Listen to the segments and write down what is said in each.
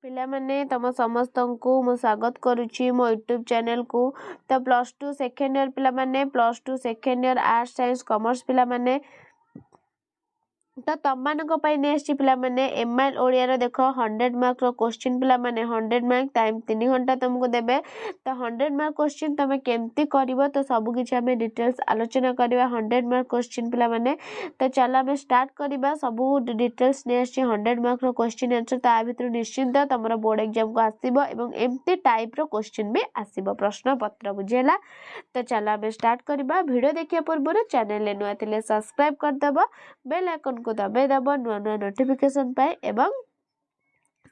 पिला माने तम समस्त को मु स्वागत करुच्ची मो यूट्यूब चैनल को। तो प्लस टू सेकेंड ईयर पिला माने plus two second year arts science commerce पिला माने तो तम मानक पिला माने एमआईएल ओडिया देख 100 मार्क रो क्वेश्चन पिला माने 100 मार्क टाइम 3 घंटा तुमको देबे। तो 100 मार्क क्वेश्चन तुम केमती करबो तो सब किछि हमें डिटेल्स आलोचना करबा 100 मार्क क्वेश्चन पिला माने। तो चलो हमें स्टार्ट करबा सब डिटेल्स ने 100 मार्क रो क्वेश्चन आंसर ता भितर निश्चिंत तमरो बोर्ड एग्जाम को आसीबो एवं एमती टाइप रो क्वेश्चन भी आसीबो प्रश्न पत्र बुझेला। तो चलो हमें स्टार्ट करबा। वीडियो देखिया पूर्व चैनल ले नुआ थिले सब्सक्राइब कर दबो बेल आइकन को दबाई दबो नुआ नुआ नोटिफिकेशन पाए एवं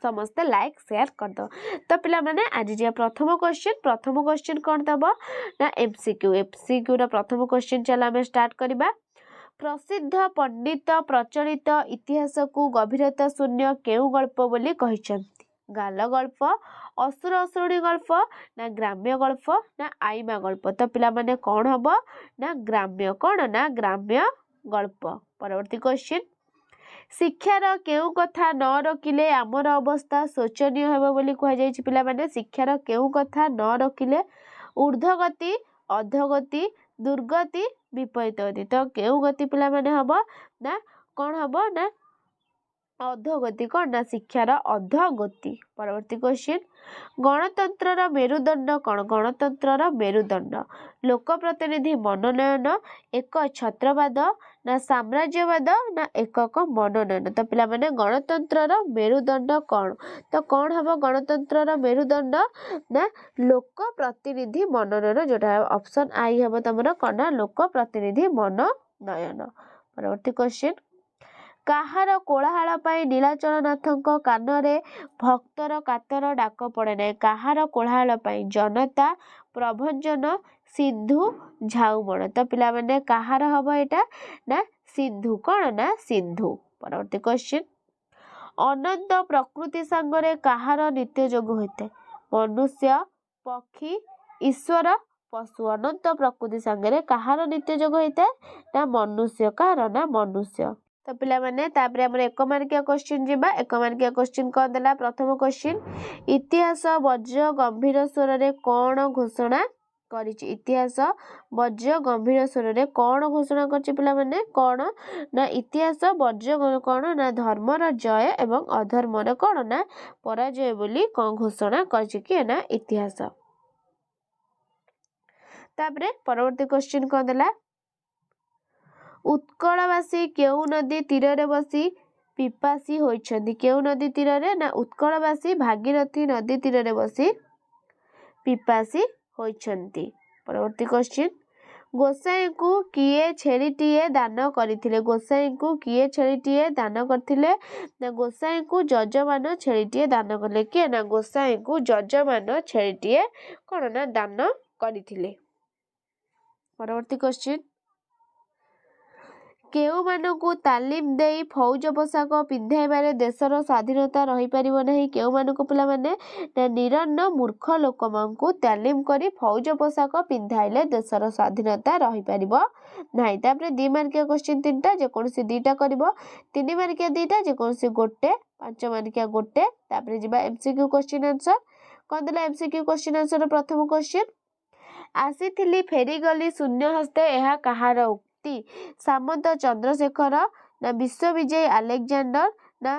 समस्त लाइक शेयर कर दो। तो पिला माने आज जे प्रथम क्वेश्चन कौन दब ना एमसीक्यू रा प्रथम क्वेश्चन चलो हमें स्टार्ट करबा। प्रसिद्ध पंडित प्रचलित इतिहास को गभीरता शून्य केउ गल्प बोली कहिसंती? गाल गल्प, असुर असुरणी गल्प ना ग्राम्य गल्प ना आईमा गल्प? तो पिला माने कौन हबो ना ग्राम्य कौन ना ग्राम्य गल्प। परवर्ती क्वेश्चन शिक्षार केउ कथा न रखिले आमर अवस्था शोचनीय हेबो बोली कह जायछि। पिला माने शिक्षार केउ कथा न रखिले ऊर्ध्वगति अधोगति दुर्गति विपरीत गति। तो केउ गति पिला माने हबो ना कौन हबो ना अधोगति कौन ना शिक्षार अधोगति। परवर्ती क्वेश्चन गणतंत्र मेरुदंड कौन? गणतंत्र मेरुदंड लोक प्रतिनिधि मनोनयन एक छत्रवाद ना साम्राज्यवाद ना एकक मनोनयन? तो पिला माने गणतंत्र मेरुदंड कौन? तो कौन हबो गणतंत्र मेरुदंड ना लोक प्रतिनिधि मनोनयन जोटा ऑप्शन आई हबो तमरो कौन ना लोक प्रतिनिधि मनोनयन। परवर्ती क्वेश्चन काहार कोलाहल पाई नीलाचल नाथक कानरे भक्तर कातर डाक पड़े ना? काहार कोलाहल पाई जनता प्रभंजन सिंधु झाउमण? तो पिला माने काहार हबो एटा ना सिंधु कौन ना सिंधु। परवर्ती क्वेश्चन अनंत प्रकृति सांगरे काहार नित्य जोग होते? मनुष्य पक्षी ईश्वर पशु। अनंत प्रकृति सांगरे काहार नित्य जोग होते ना मनुष्य कार ना मनुष्य। तो पिला माने तापरे हमर एक मार्किया क्वेश्चन जिबा। एक मार्किया क्वेश्चन कोन देला? प्रथम क्वेश्चन इतिहास वज्र गंभीर स्वर रे कोन घोषणा करिछि? इतिहास वज्र गंभीर स्वर रे कोन घोषणा करछि पिला माने? कोन ना इतिहास वज्र कोन ना धर्मर जय एवं अधर्मर कोन ना पराजय बोली कोन घोषणा करछि कि ना इतिहास। तापरे परवर्ती क्वेश्चन कोन देला? उत्कलवासी केउ नदी तीर रे बसी पिपासी होइछन्ति? केउ नदी तीर रे ना उत्कलवासी भागीरथी नदी तीर रे बसी पिपासी होइछन्ति। परवर्ती क्वेश्चन गोसाई को किए छेड़ीटीए दान करथिले? गोसाई को किए छेड़ीटीए दान करथिले ना गोसाई को जजमान छेड़ीटीए दान करले? के ना गोसाई को जजमान छेड़ीटीए कोन ना दान करथिले। परवर्ती क्वेश्चन केउ मानकु तालीम देई फौज पोशाक पिंधाइबारे देशर स्वाधीनता रही परिबो नहीं? केउ मानकु पिला माने ना निरन्न मूर्ख लोक मानकु तालीम करी फौज पोशाक पिंधाइले देशर स्वाधीनता रही परिबो नहीं। तापरे 2 मार्किया क्वेश्चन 3टा जे कोनसी 2टा करबो 3 मार्किया 2टा जे कोनसी गोटे 5 मार्किया गोटे। तापरे जिबा एमसीक्यू क्वेश्चन आंसर कोन देला? एमसीक्यू क्वेश्चन आंसर प्रथम क्वेश्चन आसीथिली फेरी गली शून्य हस्ते एहा कहार उक्ति? सामंत चंद्रशेखर ना विश्वविजय अलेक्जेंडर ना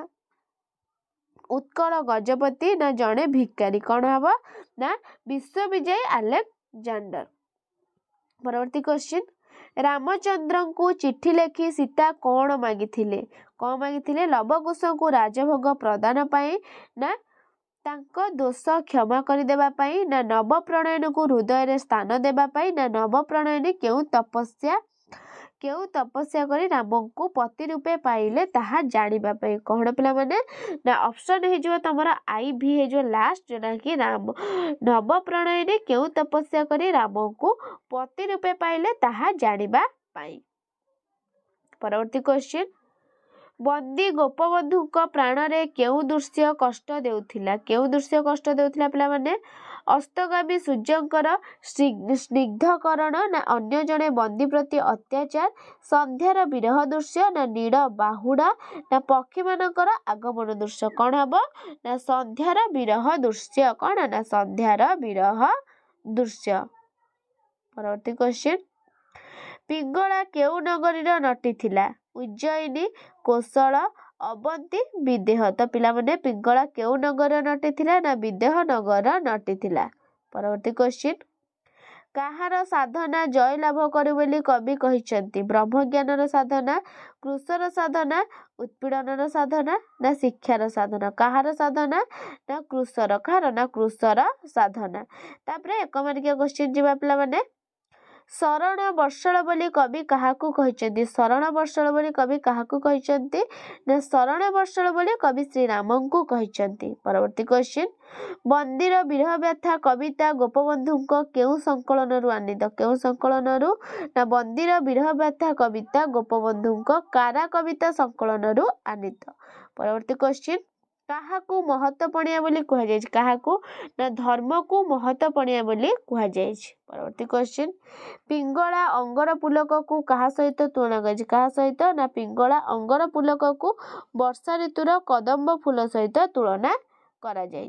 उत्कल गजपति ना जड़े भिकारी? कौन हबो ना विश्वविजय अलेक्जेंडर। परवर्ती क्वेश्चन रामचंद्र को चिट्ठी लेखी सीता कौन मागिथिले? कौन मागिथिले? लवकुश को राजभोग प्रदान पाई ना तांको दोष क्षमा कर देबा पाई ना नव प्रणयन को हृदय रे स्थान देबा पाई ना नव प्रणयन केउ तपस्या करी राम को पति रूपे पाइले ताहा जानिबा पाई? कौन पिला माने ना ऑप्शन हे जो तमरा आई भी हे जो लास्ट जोना कि राम नव प्रणयन केउ तपस्या करी राम को पति रूपे पाइले ताहा जानिबा पाई। परवर्ती क्वेश्चन बंदी गोपबंधु प्राणरे केउ दृश्य कष्ट देउथिला केउ दृश्य कष्ट देउथिला पिला माने अस्तगामी सूर्यंकर स्निग्धकरण ना अन्य जने बंदी प्रति अत्याचार संध्यार विरह दृश्य ना नीड़ बाहुड़ा ना पक्षी मानकर आगमन दृश्य कौन हम ना संध्यार विरह दृश्य कौन ना संध्यार विरह दृश्य। परवर्ती क्वेश्चन पिंगला केउ नगरी नटी थिला उज्जयिनी कोशल अवंती विदेह तो पिला माने पिंगला केउ नगर नटी थिला ना विदेह नगर नटी थिला। परवर्ती क्वेश्चन काहार साधना जय लाभ करू बोली कवि कहिसंती ब्रह्मज्ञानर साधना कृषर साधना उत्पीड़नर साधना ना शिक्षार साधना काहार साधना ना कृषर काहार ना कृषर साधना। तापरे एक मार्किया क्वेश्चन जिबा पिला माने शरण वर्षल बोली कवि काहाकू कहिसंती शरण वर्षल बोली कवि काहाकू कहिसंती ना शरण वर्षल बोली कवि श्री रामंकू कहिसंती। परवर्ती क्वेश्चन बंदीर विरह व्यथा कविता गोपबंधुंको केउ संकलनरु आनीत केउ संकलनरु ना बंदीर विरह व्यथा कविता गोपबंधुंको कारा कविता संकलनरु आनीत। परवर्ती क्वेश्चन काहाकू महत्वपणिया बोली कुहा जाय काहाकू ना धर्म को महत्वपणिया बोली कुहा जाय। परवर्ती क्वेश्चन पिंगला अंगर पुलक को कहा सहित तुलना कर कहा सहित ना पिंगला अंगर पुलक को वर्षा ऋतुर कदम्ब फूल सहित तुलना करा जाय।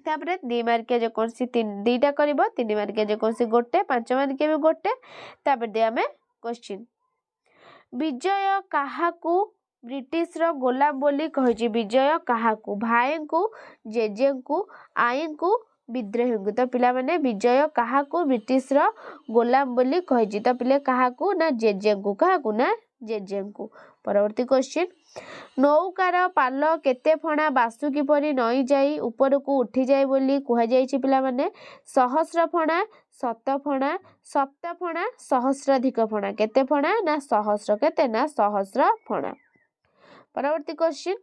तापरे 2 मार्किया जेकोसी 2टा करबो 3 मार्किया जेकोसी गोटे 5 मार्किया भी गोटे। तापरे दे हमें क्वेश्चन विजय काहाकू ब्रिटिश रो गोलाम बोली कहिछि विजय काहाकू भाई को जेजे को आई को विद्रोही को तो पिला माने विजय काहाकू ब्रिटिश रो गोलाम बोली कहिछि तो पिले काहाकू ना जेजे को काहाकू ना जेजे को। परवर्ती क्वेश्चन नौकार पाल केते फणा बासुकी परी नई जाई ऊपर को उठी जाए बोली कुहा जायछि पिला माने सहस्र फणा शत फणा सप्त फणा सहस्राधिक फणा केते फणा ना सहस्र केते ना सहस्र फणा। परवर्ती क्वेश्चन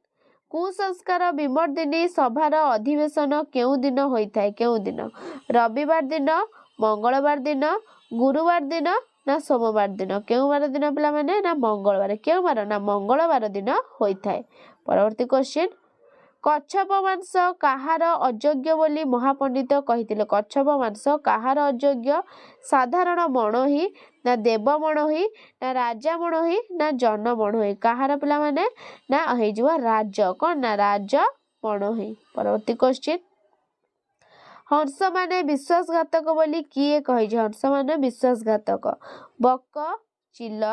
कुसंस्कार विमर्दिनी सभार अधिवेशन केउ दिन होइथाय केउ दिन रविवार दिन मंगलवार दिन गुरुवार दिन ना सोमवार दिन केउ बार दिन पिला माने ना मंगलवार केउ बार ना मंगलवार दिन होइथाय। परवर्ती क्वेश्चन कच्छप मांस काहार अयोग्य बोली महापंडित कहिथिले कच्छप मांस काहार अयोग्य साधारण मणोही ना देव मणोही ना राजा मणोही ना जन मणोही काहार पिला माने ना हे जिवा राज कोन ना राज मणोही। परवर्ती क्वेश्चन हंस माने विश्वासघातक बोली किए कहि हंस माने विश्वासघातक बक चिल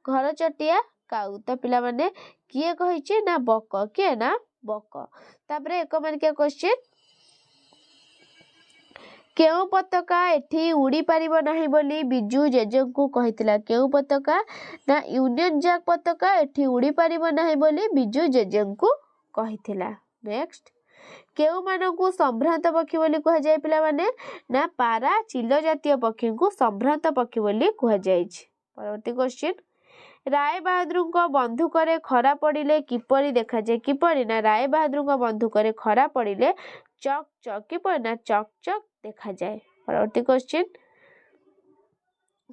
घर चटिया काऊ तो पिला माने किए कहि ना बक किए ना बक। तापरे एक मार्किया क्वेश्चन केउ पताका एठी उड़ी पारिबो नाही बोली बिजू जेजेंकू कहितला केउ पताका ना यूनियन जैक पताका एठी उड़ी पारिबो नाही बोली बिजू जेजेंकू कहितला। नेक्स्ट केउ मानकू संभ्रांत पक्षी बोली कुहा जाय पिला माने ना पारा चिल जातीय पक्षी को संभ्रांत पक्षी बोली कुहा जाय। परवर्ती क्वेश्चन राय बहादुर बंधुक खरा पड़े किपरि देखा जाए किपरि ना राय बहादुर बंधुक खरा पड़े चक चक किपरि ना चक चक देखा जाए। परवर्ती क्वेश्चन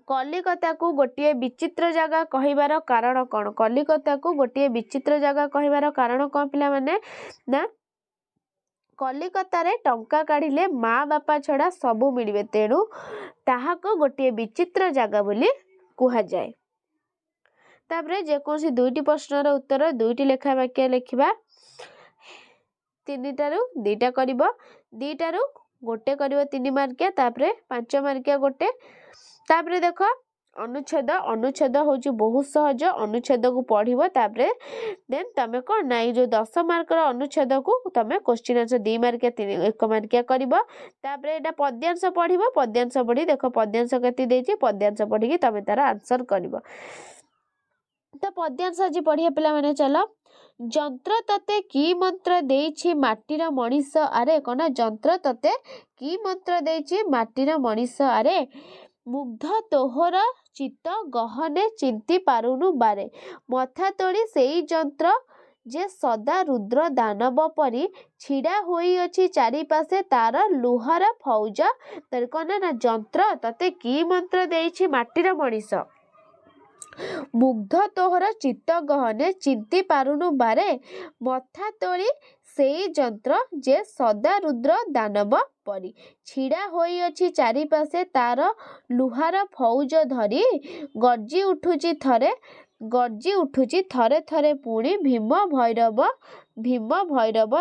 कलिकता को गोटे विचित्र जगह कहिबार कारण कौन कलिकता को गोटे विचित्र जगह कहिबार कारण कौन पिला माने ना कलिकता रे टंका काढ़िले माँ बापा छड़ा सबू मिलिबे तेणु ताहाको गोटे विचित्र जगह बोली कुहा जाए। तापरे जेकोसी 2टी प्रश्नर उत्तर 2टी लेखा वाक्य लिखिबा 3टारू 2टा करिवो 2टारू गोटे करिवो 3 मार्किया तापरे 5 मार्किया गोटे। तापरे देखो अनुच्छेद अनुच्छेद होची बहुत सहज अनुच्छेद को पढ़िबो तापरे देन तमे को नाइ जो 10 मार्कर अनुच्छेद को तमे क्वेश्चन आंसर 2 मार्किया 1 मार्किया करिवो। तापरे एटा पद्यांश पढ़िबो पद्यांश पढ़ी देखो पद्यांश केति देछि पद्यांश पढ़ी कि तमे तार आंसर करिवो। तो पद्यांश आज पढ़िया पिला माने चलो जंत्र तते की मंत्र देछि माटीर मनीष अरे कोना जंत्र तते की मंत्र देछि माटीर मनीष अरे मुग्ध तोहर चित्त गहने चिंती पारुनु बारे मथा तोड़ी सेई जंत्र जे सदा रुद्र दानव परी छिड़ा होई अछि चारि पासे तार लुहर फौज तर कोना ना जंत्र तते की मंत्र देछि माटीर मनीष ମୁଗ୍ଧ ତୋହର ଚିତ୍ତ ଗହନେ ଚିନ୍ତି ପାରୁନୁ ବାରେ ମଥା ତୋଳି ସେଇ ଯନ୍ତ୍ର ଯେ ସଦା ରୁଦ୍ର ଦାନବ ପରି ଛିଡ଼ା ହୋଇଅଛି ଚାରିପାଶେ ତାର ଲୁହାର ଫୌଜ ଧରି ଗର୍ଜି ଉଠୁଛି ଥରେ ଥରେ ପୁଣି ଭୀମ ଭୈରବ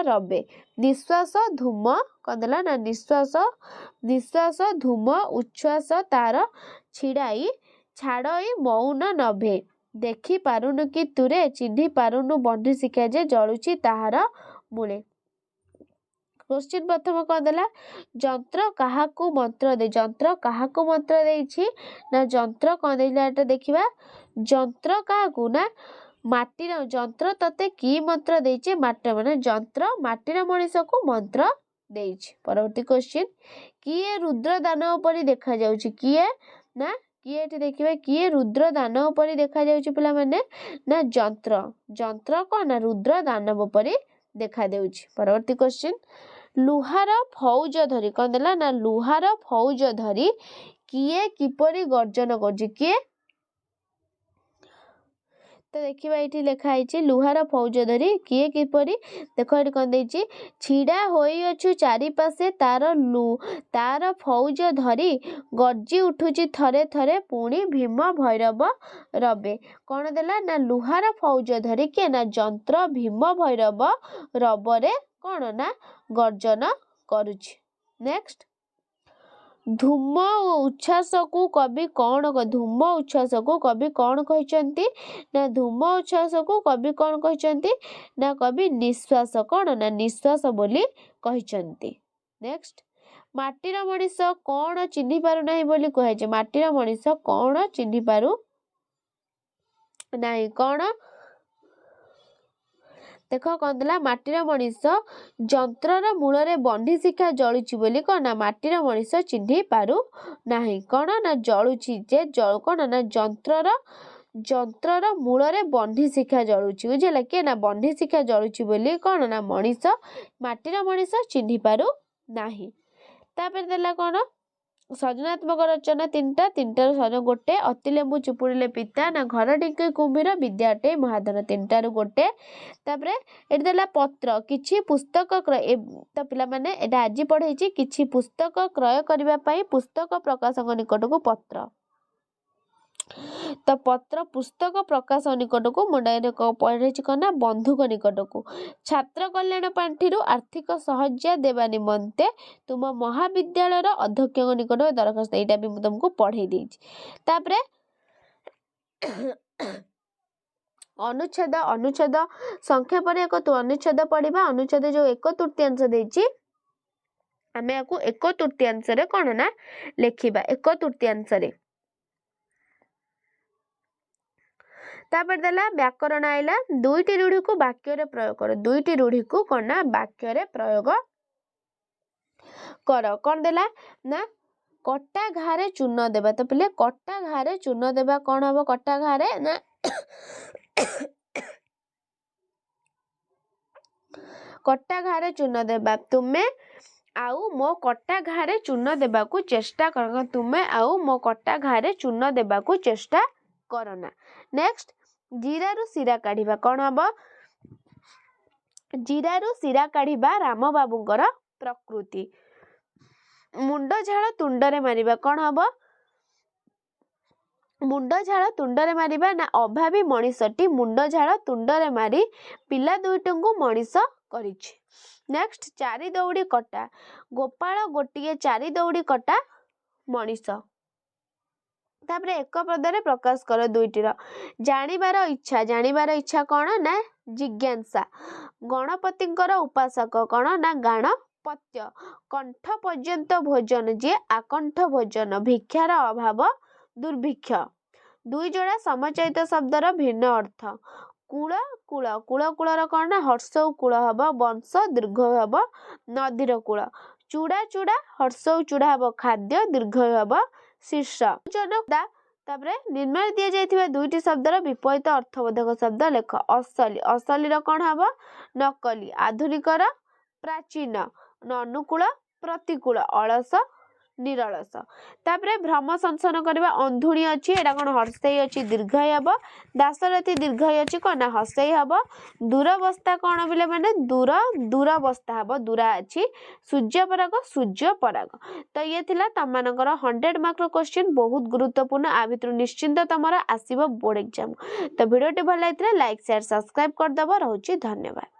ରବେ ନିଶ୍ୱାସ ଧୂମ କଦେଲା ନା ନିଶ୍ୱାସ ଧୂମ ଉଚ୍ଛ୍ୱାସ ତାର ଛାଡ଼ଇ ମୌନ ନଭେ ଦେଖି ପାରୁନୁ କି ତୁରେ ଚିହ୍ନି ପାରୁନୁ ବନ୍ଧୁ ଶିକ୍ଷା ଯେ ଜଳୁଛି ତାହାର ମୂଳେ। କ୍ୱେଶ୍ଚିନ୍ ପ୍ରଥମ କଣ ଦେଲା ଯନ୍ତ୍ର କାହାକୁ ମନ୍ତ୍ର ଦେଇଛି ନା ଯନ୍ତ୍ର କଣ ଦେଇଥିଲା ଏଟା ଦେଖିବା ଯନ୍ତ୍ର କାହାକୁ ନା ମାଟିର ଯନ୍ତ୍ର ତତେ କି ମନ୍ତ୍ର ଦେଇଛି ମାଟିର ମାନେ ଯନ୍ତ୍ର ମାଟିର ମଣିଷକୁ ମନ୍ତ୍ର ଦେଇଛି। ପରବର୍ତ୍ତୀ କ୍ୱେଶ୍ଚିନ୍ କିଏ ରୁଦ୍ର ଦାନବ ପରି ଦେଖାଯାଉଛି କିଏ ଏଠି ଦେଖିବା କିଏ ରୁଦ୍ର ଦାନବ ପରି ଦେଖାଯାଉଛି ପିଲାମାନେ ନା ଯନ୍ତ୍ର କଣ ନା ରୁଦ୍ର ଦାନବ ପରି ଦେଖାଯାଉଛି। ପରବର୍ତ୍ତୀ କ୍ୱେଶ୍ଚିନ୍ ଲୁହାର ଫୌଜ ଧରି କଣ ଦେଲା ନା ଲୁହାର ଫୌଜ ଧରି କିଏ କିପରି ଗର୍ଜନ କରୁଛି କିଏ ତ ଦେଖିବା ଏଇଠି ଲେଖା ହେଇଛି ଲୁହାର ଫୌଜ ଧରି କିଏ କିପରି ଦେଖ ଏଠି କଣ ଦେଇଛି ଛିଡ଼ା ହୋଇଅଛୁ ଚାରିପାଶେ ତାର ଫୌଜ ଧରି ଗର୍ଜି ଉଠୁଛି ଥରେ ପୁଣି ଭୀମ ଭୈରବ ରବେ କଣ ଦେଲା ନା ଲୁହାର ଫୌଜ ଧରି କିଏ ନା ଯନ୍ତ୍ର ଭୀମ ଭୈରବ ରବରେ କଣ ନା ଗର୍ଜନ କରୁଛି। ନେକ୍ସଟ ଧୂମ ଉଚ୍ଛ୍ୱାସକୁ କବି କଣ କହିଛନ୍ତି ନା ଧୂମ ଉଚ୍ଛ୍ୱାସକୁ କବି କଣ କହିଛନ୍ତି ନା କବି ନିଶ୍ୱାସ କଣ ନା ନିଶ୍ୱାସ ବୋଲି କହିଛନ୍ତି। ନେକ୍ସଟ ମାଟିର ମଣିଷ କଣ ଚିହ୍ନି ପାରୁନାହିଁ ବୋଲି କୁହାଯାଇଛି ମାଟିର ମଣିଷ କଣ ଚିହ୍ନି ପାରୁ ନାହିଁ କଣ ଦେଖ କଣ ଦେଲା ମାଟିର ମଣିଷ ଯନ୍ତ୍ରର ମୂଳରେ ବନ୍ଧି ଶିଖା ଜଳୁଛି ବୋଲି କଣ ନା ମାଟିର ମଣିଷ ଚିହ୍ନି ପାରୁ ନାହିଁ କଣ ନା ଜଳୁଛି ଯେ କଣ ନା ଯନ୍ତ୍ରର ମୂଳରେ ବନ୍ଧି ଶିଖା ଜଳୁଛି ବୁଝିଲା କିଏ ନା ବନ୍ଧି ଶିଖା ଜଳୁଛି ବୋଲି କଣ ନା ମାଟିର ମଣିଷ ଚିହ୍ନି ପାରୁ ନାହିଁ। ତାପରେ ଦେଲା କଣ ସୃଜନାତ୍ମକ ରଚନା ତିନିଟାରୁ ଗୋଟେ ଅତି ଲେମ୍ବୁ ଚିପୁଡ଼ିଲେ ପିତା ନା ଘର ଢିଙ୍କି କୁମ୍ଭୀର ବିଦ୍ୟା ଅଟେ ମହାଧନ ତିନିଟାରୁ ଗୋଟେ। ତାପରେ ଏଠି ଦେଲା ପତ୍ର କିଛି ପୁସ୍ତକ ତ ପିଲାମାନେ ଏଟା ଆଜି ପଢେଇଛି କିଛି ପୁସ୍ତକ କ୍ରୟ କରିବା ପାଇଁ ପୁସ୍ତକ ପ୍ରକାଶକ ନିକଟକୁ ପତ୍ର ତ ପତ୍ର ପୁସ୍ତକ ପ୍ରକାଶ ନିକଟକୁ ପଢେଇଛି କଣ ନା ବନ୍ଧୁକ ନିକଟକୁ ଛାତ୍ର କଲ୍ୟାଣ ପାଣ୍ଠିରୁ ଆର୍ଥିକ ସାହାଯ୍ୟ ଦେବା ନିମନ୍ତେ ତୁମ ମହାବିଦ୍ୟାଳୟର ଅଧ୍ୟକ୍ଷଙ୍କ ନିକଟରେ ଦରଖାସ୍ତ ଏଇଟା ବି ମୁଁ ତମକୁ ପଢେଇ ଦେଇଛି। ତାପରେ ଅନୁଚ୍ଛେଦ ସଂକ୍ଷେପରେ ଅନୁଚ୍ଛେଦ ପଢିବା ଅନୁଚ୍ଛେଦ ଯୋଉ 1/3 ଦେଇଛି ଆମେ ୟାକୁ 1/3 କଣ ନା ଲେଖିବା 1/3। ତାପରେ ଦେଲା ବ୍ୟାକରଣ ଆଇଲା ଦୁଇଟି ରୂଢିକୁ ବାକ୍ୟରେ ପ୍ରୟୋଗ କର ଦୁଇଟି ରୂଢିକୁ କଣ ନା ବାକ୍ୟରେ ପ୍ରୟୋଗ କର କଣ ଦେଲା ନା କଟା ଘାରେ ଚୂନ ଦେବା ତ ପିଲେ କଟା ଘାରେ ଚୂନ ଦେବା କଣ ହବ କଟା ଘାରେ ନା କଟା ଘାରେ ଚୂନ ଦେବା ତୁମେ ଆଉ ମୋ କଟା ଘାରେ ଚୂନ ଦେବାକୁ ଚେଷ୍ଟା କର ତୁମେ ଆଉ ମୋ କଟା ଘାରେ ଚୂନ ଦେବାକୁ ଚେଷ୍ଟା କରନା। ନେକ୍ସଟ ଜିରାରୁ ଶିରା କାଢିବା କଣ ହବ ଜିରାରୁ ଶିରା କାଢିବା ରାମ ବାବୁଙ୍କର ପ୍ରକୃତି। ମୁଣ୍ଡ ଝାଳ ତୁଣ୍ଡରେ ମାରିବା କଣ ହବ ମୁଣ୍ଡ ଝାଳ ତୁଣ୍ଡରେ ମାରିବା ନା ଅଭାବୀ ମଣିଷଟି ମୁଣ୍ଡ ଝାଳ ତୁଣ୍ଡରେ ମାରି ପିଲା ଦୁଇଟିଙ୍କୁ ମଣିଷ କରିଛି। ନେକ୍ସଟ ଚାରି ଦଉଡି କଟା ଗୋପାଳ ଗୋଟିଏ ଚାରି ଦଉଡି କଟା ମଣିଷ। ତାପରେ ଏକ ପଦରେ ପ୍ରକାଶ କର ଦୁଇଟିର ଜାଣିବାର ଇଚ୍ଛା କଣ ନା ଜିଜ୍ଞାସା ଗଣପତିଙ୍କର ଉପାସକ କଣ ନା ଗାଣପତ୍ୟ କଣ୍ଠ ପର୍ଯ୍ୟନ୍ତ ଭୋଜନ ଯିଏ ଆକଣ୍ଠ ଭୋଜନ ଭିକ୍ଷାର ଅଭାବ ଦୁର୍ଭିକ୍ଷ ଦୁଇ ଯୋଡା ସମଚୟିତ ଶବ୍ଦର ଭିନ୍ନ ଅର୍ଥ କୂଳର କଣ ନା ହର୍ଷ କୂଳ ହବ ବଂଶ ଦୀର୍ଘ ହବ ନଦୀର କୂଳ ଚୁଡା ହର୍ଷ ଚୁଡା ହବ ଖାଦ୍ୟ ଦୀର୍ଘ ହବ ଶୀର୍ଷ ତାପରେ ନିମ୍ନରେ ଦିଆଯାଇଥିବା ଦୁଇଟି ଶବ୍ଦର ବିପରୀତ ଅର୍ଥବୋଧକ ଶବ୍ଦ ଲେଖ ଅସଲିର କଣ ହବ ନକଲି ଆଧୁନିକର ପ୍ରାଚୀନ ଅନୁକୂଳ ପ୍ରତିକୂଳ ଅଳସ निरलस तापरे भ्रम संसन करबा अंधुणी अछि एटा कोन हर्षई अछि दीर्घई हबो दासरथी दीर्घई अछि कोन हर्षई हबो दूरवस्था कोन बिले माने दूरवस्था हबो दूरा अछि सूर्य पराग तो ये थिला तम मानकर 100 मार्क रो क्वेश्चन बहुत गुरुत्वपूर्ण आ भितर निश्चिंत तमरा आसीबो बोर्ड एग्जाम तो वीडियो टी भल लाइक शेयर सब्सक्राइब कर दबो रहउची धन्यवाद।